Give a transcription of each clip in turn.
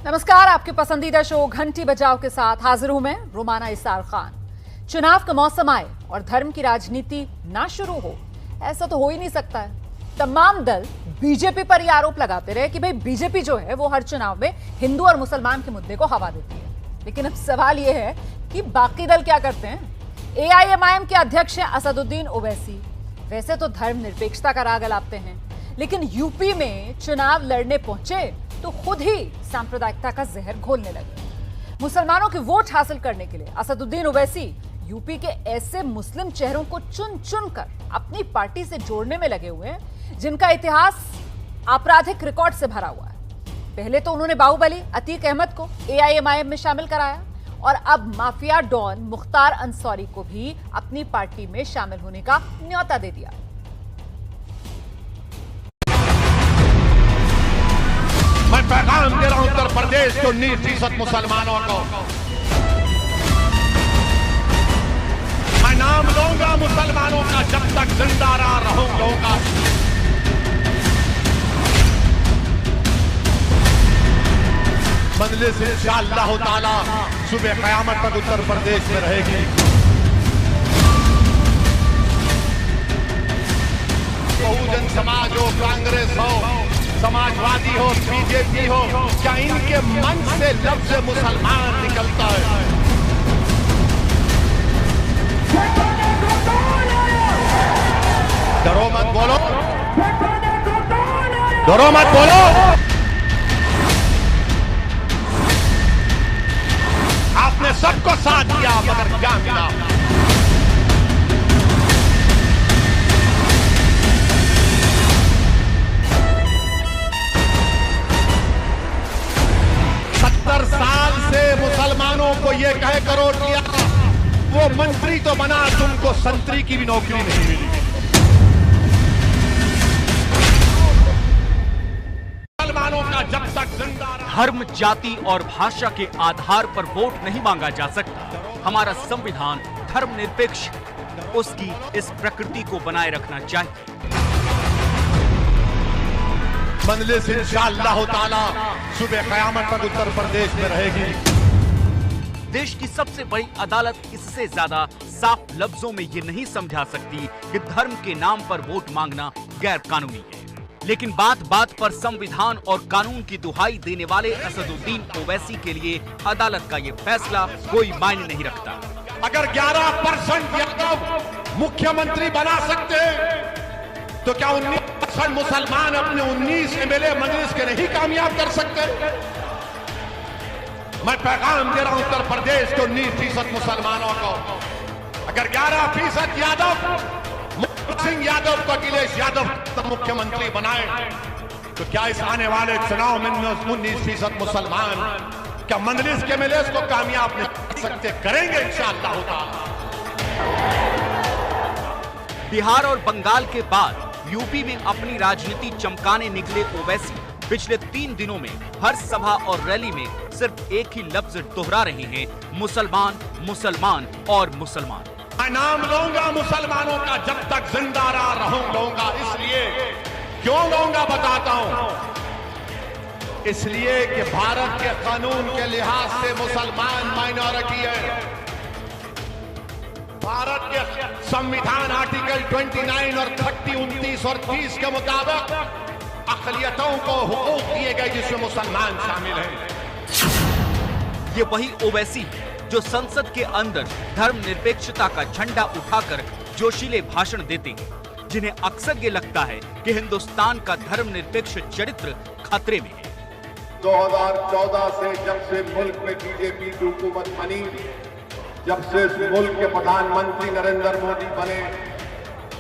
नमस्कार, आपके पसंदीदा शो घंटी बजाओ के साथ हाजिर हूं मैं रुमाना इसार खान। चुनाव का मौसम आए और धर्म की राजनीति ना शुरू हो, ऐसा तो हो ही नहीं सकता है। तमाम दल बीजेपी पर ये आरोप लगाते रहे कि भाई बीजेपी जो है वो हर चुनाव में हिंदू और मुसलमान के मुद्दे को हवा देती है। लेकिन अब सवाल ये है कि बाकी दल क्या करते हैं। एआईएमआईएम के अध्यक्ष हैं असदुद्दीन ओवैसी, वैसे तो धर्मनिरपेक्षता का राग अलापते हैं, लेकिन यूपी में चुनाव लड़ने पहुंचे तो खुद ही सांप्रदायिकता का जहर घोलने लगे। मुसलमानों के वोट हासिल करने के लिए असदुद्दीन ओवैसी यूपी के ऐसे मुस्लिम चेहरों को चुन चुन कर अपनी पार्टी से जोड़ने में लगे हुए हैं जिनका इतिहास आपराधिक रिकॉर्ड से भरा हुआ है। पहले तो उन्होंने बाहुबली अतीक अहमद को एआईएमआईएम में शामिल कराया और अब माफिया डॉन मुख्तार अंसारी को भी अपनी पार्टी में शामिल होने का न्योता दे दिया। मैं पैगाम दे रहा हूं उत्तर प्रदेश के 19% मुसलमानों को। मैं नाम लूंगा मुसलमानों का जब तक जिंदा रहूंगा। मजलिस इंशाअल्लाह ताला सुबह क़यामत तक उत्तर प्रदेश में रहेगी। बहुजन समाज हो, कांग्रेस हो, समाजवादी हो, बीजेपी हो, क्या इनके मन से लफ्ज मुसलमान निकलता है? डरो मत बोलो, डरो मत बोलो। आपने सबको साथ दिया मगर क्या मिला? साल से मुसलमानों को यह कह करोड़ दिया, वो मंत्री तो बना, तुमको संतरी की भी नौकरी नहीं मिली। मुसलमानों का जब तक जिंदा धर्म, जाति और भाषा के आधार पर वोट नहीं मांगा जा सकता। हमारा संविधान धर्मनिरपेक्ष, उसकी इस प्रकृति को बनाए रखना चाहिए। मजलिस इंशाअल्लाह ताला सुबह क़यामत तक उत्तर प्रदेश में रहेगी। देश की सबसे बड़ी अदालत इससे ज्यादा साफ लफ्जों में ये नहीं समझा सकती कि धर्म के नाम पर वोट मांगना गैर कानूनी है। लेकिन बात बात पर संविधान और कानून की दुहाई देने वाले असदुद्दीन ओवैसी के लिए अदालत का ये फैसला कोई मायने नहीं रखता। अगर 11% यादव मुख्यमंत्री बना सकते तो क्या 19% मुसलमान अपने 19 एमएलए मजलिस के नहीं कामयाब कर सकते? मैं पैगाम दे रहा हूं उत्तर प्रदेश के 19% मुसलमानों को। अगर 11% यादव सिंह यादव को अखिलेश यादव मुख्यमंत्री बनाए तो क्या इस आने वाले चुनाव में 19% मुसलमान क्या मजलिस के एमएलए को कामयाब नहीं कर सकते? करेंगे इंशाअल्लाह ताला। बिहार और बंगाल के बाद यूपी में अपनी राजनीति चमकाने निकले ओवैसी पिछले 3 दिनों में हर सभा और रैली में सिर्फ एक ही लफ्ज दोहरा रहे हैं, मुसलमान, मुसलमान और मुसलमान। मैं नाम लूंगा मुसलमानों का जब तक जिंदा रहूंगा। इसलिए क्यों लूंगा बताता हूं। इसलिए कि भारत के कानून के लिहाज से मुसलमान माइनॉरिटी है। भारत के संविधान आर्टिकल 29 और 30, 29 और 30 के मुताबिक अक़लियतों को हुकूक दिए गए जिसमें मुसलमान शामिल हैं। ये वही ओवैसी है जो संसद के अंदर धर्मनिरपेक्षता का झंडा उठाकर जोशीले भाषण देते हैं, जिन्हें अक्सर ये लगता है कि हिंदुस्तान का धर्मनिरपेक्ष चरित्र खतरे में है। 2014 से जब से मुल्क में बीजेपी की हुकूमत बनी, जब से इस मुल्क के प्रधानमंत्री नरेंद्र मोदी बने,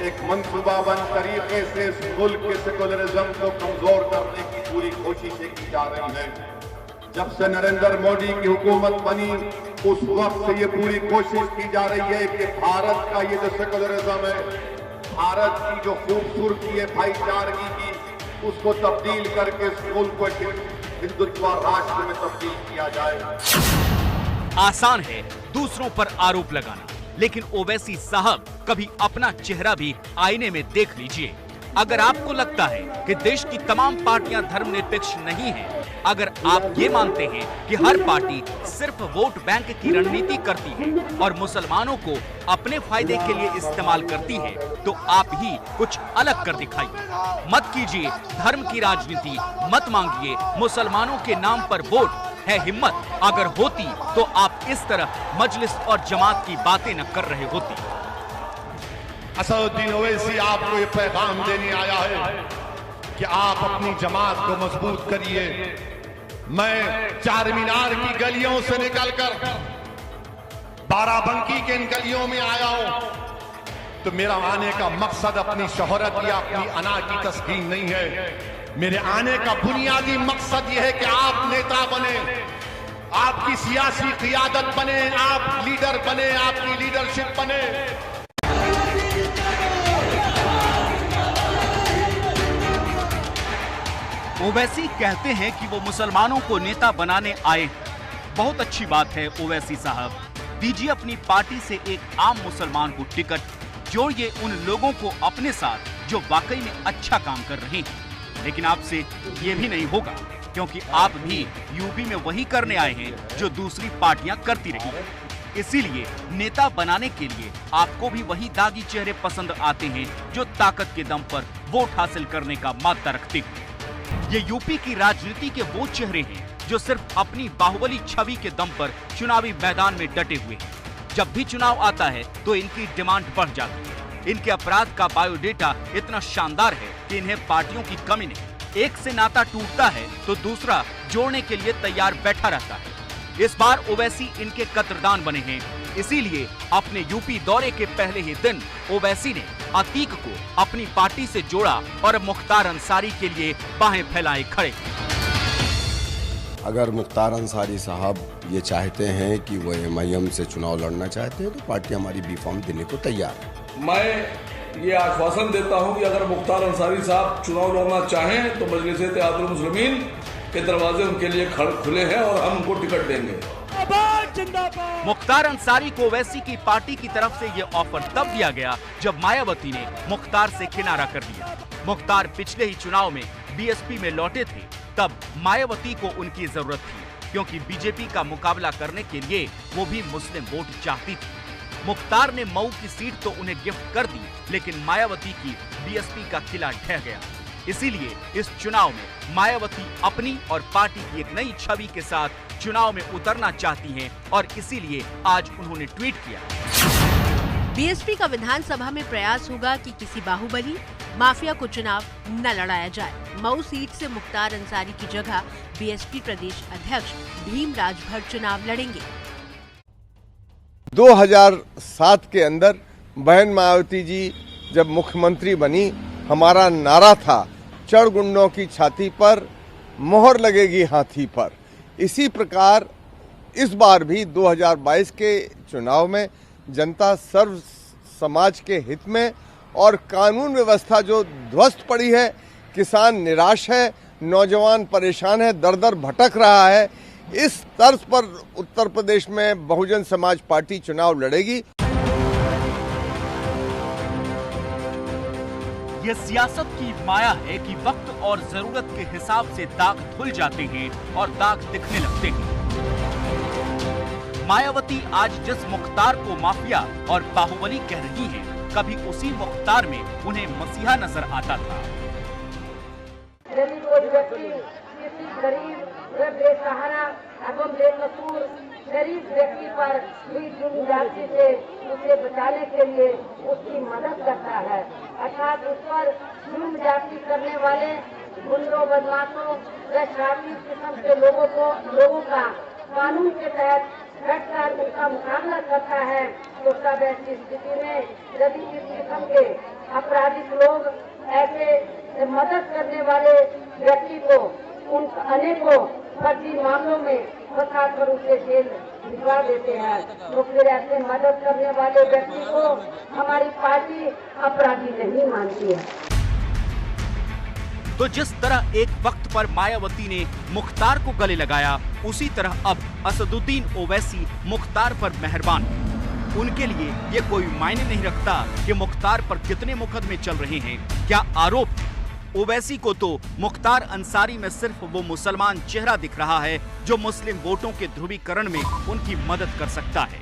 एक मंसूबाबंद तरीके से इस मुल्क के सेकुलरिज्म को कमजोर करने की पूरी कोशिशें की जा रही हैं। जब से नरेंद्र मोदी की हुकूमत बनी उस वक्त से ये पूरी कोशिश की जा रही है कि भारत का ये जो सेकुलरिज्म है, भारत की जो खूबसूरती है भाईचारगी की, उसको तब्दील करके इस मुल्क को हिंदुत्व राष्ट्र में तब्दील किया जाए। आसान है दूसरों पर आरोप लगाना, लेकिन ओवैसी साहब कभी अपना चेहरा भी आईने में देख लीजिए। अगर आपको लगता है कि देश की तमाम पार्टियां धर्मनिरपेक्ष नहीं हैं, अगर आप ये मानते हैं कि हर पार्टी सिर्फ वोट बैंक की रणनीति करती है और मुसलमानों को अपने फायदे के लिए इस्तेमाल करती है, तो आप ही कुछ अलग कर दिखाइए। मत कीजिए धर्म की राजनीति, मत मांगिए मुसलमानों के नाम पर वोट। है हिम्मत अगर होती तो आप इस तरह मजलिस और जमात की बातें न कर रहे होती। असदुद्दीन ओवैसी आपको ये पैगाम देने आया है कि आप अपनी जमात को मजबूत करिए। मैं चार मीनार की गलियों से निकलकर बाराबंकी के इन गलियों में आया हूं, तो मेरा आने का मकसद अपनी शोहरत या अपनी अना की तस्कीन नहीं है। मेरे आने का बुनियादी मकसद यह है कि आप नेता बने, आपकी सियासी क़ियादत बने, आप लीडर बने, आपकी लीडरशिप बने। ओवैसी कहते हैं कि वो मुसलमानों को नेता बनाने आए हैं। बहुत अच्छी बात है ओवैसी साहब, दीजिए अपनी पार्टी से एक आम मुसलमान को टिकट, जोड़िए उन लोगों को अपने साथ जो वाकई में अच्छा काम कर रहे हैं। लेकिन आपसे ये भी नहीं होगा, क्योंकि आप भी यूपी में वही करने आए हैं जो दूसरी पार्टियां करती रही। इसीलिए नेता बनाने के लिए आपको भी वही दागी चेहरे पसंद आते हैं जो ताकत के दम पर वोट हासिल करने का मादा रखते हैं। ये यूपी की राजनीति के वो चेहरे हैं जो सिर्फ अपनी बाहुबली छवि के दम पर चुनावी मैदान में डटे हुए हैं। जब भी चुनाव आता है तो इनकी डिमांड बढ़ जाती है। इनके अपराध का बायोडेटा इतना शानदार है कि इन्हें पार्टियों की कमी नहीं। एक से नाता टूटता है तो दूसरा जोड़ने के लिए तैयार बैठा रहता है। इस बार ओवैसी इनके कतरदान बने हैं। इसीलिए अपने यूपी दौरे के पहले ही दिन ओवैसी ने अतीक को अपनी पार्टी से जोड़ा और मुख्तार अंसारी के लिए बाहें फैलाए खड़े। अगर मुख्तार अंसारी साहब ये चाहते हैं कि वो MIM से चुनाव लड़ना चाहते हैं तो पार्टी हमारी बी फॉर्म देने को तैयार है। मैं ये आश्वासन देता हूं कि अगर मुख्तार अंसारी साहब चुनाव लड़ना चाहें तो मजलिस इत्तेहादुल मुस्लिमीन के दरवाजे उनके लिए खुले हैं और हम उनको टिकट देंगे। मुख्तार अंसारी को ओवैसी की पार्टी की तरफ से ये ऑफर तब दिया गया जब मायावती ने मुख्तार से किनारा कर दिया। मुख्तार पिछले ही चुनाव में BSP में लौटे थे, तब मायावती को उनकी जरूरत थी, क्योंकि बीजेपी का मुकाबला करने के लिए वो भी मुस्लिम वोट चाहती थी। मुख्तार ने मऊ की सीट तो उन्हें गिफ्ट कर दी, लेकिन मायावती की BSP का किला ढह गया। इसीलिए इस चुनाव में मायावती अपनी और पार्टी की एक नई छवि के साथ चुनाव में उतरना चाहती हैं और इसीलिए आज उन्होंने ट्वीट किया। BSP का विधानसभा में प्रयास होगा कि किसी बाहुबली माफिया को चुनाव न लड़ाया जाए। मऊ सीट से मुख्तार अंसारी की जगह BSP प्रदेश अध्यक्ष भीम राजभर चुनाव लड़ेंगे। 2007 के अंदर बहन मायावती जी जब मुख्यमंत्री बनी, हमारा नारा था चढ़ गुंडों की छाती पर मोहर लगेगी हाथी पर। इसी प्रकार इस बार भी 2022 के चुनाव में जनता सर्व समाज के हित में और कानून व्यवस्था जो ध्वस्त पड़ी है, किसान निराश है, नौजवान परेशान है, दर दर भटक रहा है, इस तर्ज पर उत्तर प्रदेश में बहुजन समाज पार्टी चुनाव लड़ेगी। यह सियासत की माया है कि वक्त और जरूरत के हिसाब से दाग धुल जाते हैं और दाग दिखने लगते हैं। मायावती आज जिस मुख्तार को माफिया और बाहुबली कह रही हैं, कभी उसी मुख्तार में उन्हें मसीहा नजर आता था। यदि कोई व्यक्ति किसी गरीब व बेसहारा एवं बेकसूर गरीब व्यक्ति पर हुई जुल्म ज्यादती से उसे बचाने के लिए उसकी मदद करता है, अर्थात उस पर जुल्म ज्यादती करने वाले गुंडों, बदमाशों व शराबी किस्म के लोगों का कानून के तहत डटकर उनका मुकाबला करता है, तो तब ऐसी स्थिति में यदि इस किस्म के आपराधिक लोग ऐसे मदद करने वाले व्यक्ति को उन अनेकों फर्जी मामलों में फंसाकर उसे जेल भिजवा देते हैं, तो फिर ऐसे मदद करने वाले व्यक्ति को हमारी पार्टी अपराधी नहीं मानती है। तो जिस तरह एक वक्त पर मायावती ने मुख्तार को गले लगाया, उसी तरह अब असदुद्दीन ओवैसी मुख्तार पर मेहरबान है। उनके लिए ये कोई मायने नहीं रखता कि मुख्तार पर कितने मुकदमे चल रहे हैं, क्या आरोप। ओवैसी को तो मुख्तार अंसारी में सिर्फ वो मुसलमान चेहरा दिख रहा है जो मुस्लिम वोटों के ध्रुवीकरण में उनकी मदद कर सकता है।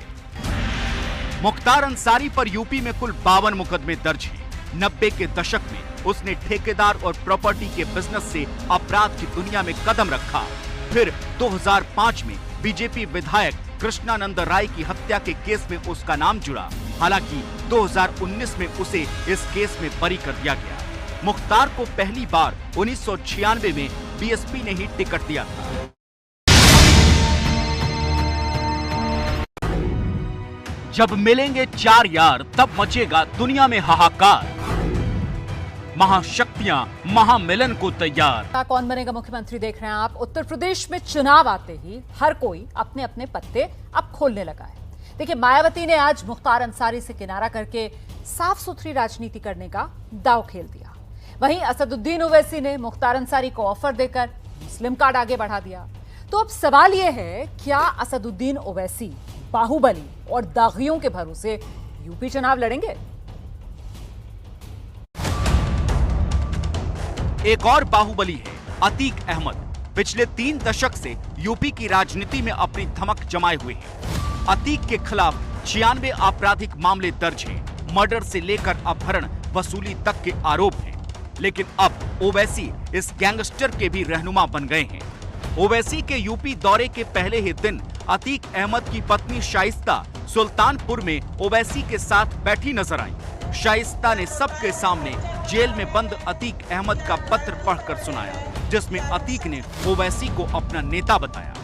मुख्तार अंसारी पर यूपी में कुल 52 मुकदमे दर्ज हैं। 90 के दशक में उसने ठेकेदार और प्रॉपर्टी के बिजनेस से अपराध की दुनिया में कदम रखा। फिर 2005 में बीजेपी विधायक कृष्णानंद राय की हत्या के केस में उसका नाम जुड़ा। हालांकि 2019 में उसे इस केस में बरी कर दिया गया। मुख्तार को पहली बार 1996 में बीएसपी ने ही टिकट दिया था। जब मिलेंगे चार यार तब मचेगा दुनिया में हाहाकार। महाशक्तियां महामिलन को तैयार। कौन बनेगा मुख्यमंत्री देख रहे हैं आप। उत्तर प्रदेश में चुनाव आते ही हर कोई अपने अपने पत्ते अब खोलने लगा है। देखिए, मायावती ने आज मुख्तार अंसारी से किनारा करके साफ सुथरी राजनीति करने का दांव खेल दिया। वहीं असदुद्दीन ओवैसी ने मुख्तार अंसारी को ऑफर देकर मुस्लिम कार्ड आगे बढ़ा दिया। तो अब सवाल यह है, क्या असदुद्दीन ओवैसी बाहुबली और दागियों के भरोसे यूपी चुनाव लड़ेंगे? एक और बाहुबली है अतीक अहमद। पिछले 3 दशक से यूपी की राजनीति में अपनी धमक जमाए हुए हैं। अतीक के खिलाफ 96 आपराधिक मामले दर्ज हैं। मर्डर से लेकर अपहरण वसूली तक के आरोप हैं। लेकिन अब ओवैसी इस गैंगस्टर के भी रहनुमा बन गए हैं। ओवैसी के यूपी दौरे के पहले ही दिन अतीक अहमद की पत्नी शाइस्ता सुल्तानपुर में ओवैसी के साथ बैठी नजर आई। शाइस्ता ने सबके सामने जेल में बंद अतीक अहमद का पत्र पढ़कर सुनाया, जिसमें अतीक ने ओवैसी को अपना नेता बताया।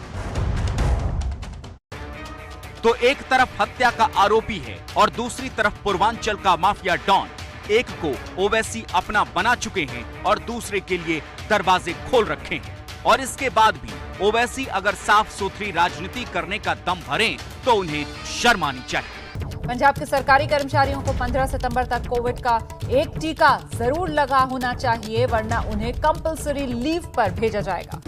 तो एक तरफ हत्या का आरोपी है और दूसरी तरफ पूर्वांचल का माफिया डॉन। एक को ओवैसी अपना बना चुके हैं और दूसरे के लिए दरवाजे खोल रखे हैं। और इसके बाद भी ओवैसी अगर साफ सुथरी राजनीति करने का दम भरें तो उन्हें शर्म आनी चाहिए। पंजाब के सरकारी कर्मचारियों को 15 सितंबर तक कोविड का एक टीका जरूर लगा होना चाहिए, वरना उन्हें कंपल्सरी लीव पर भेजा जाएगा।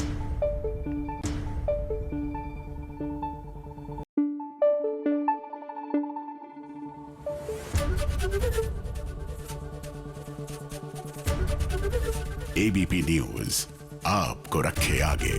एबीपी न्यूज आपको रखे आगे।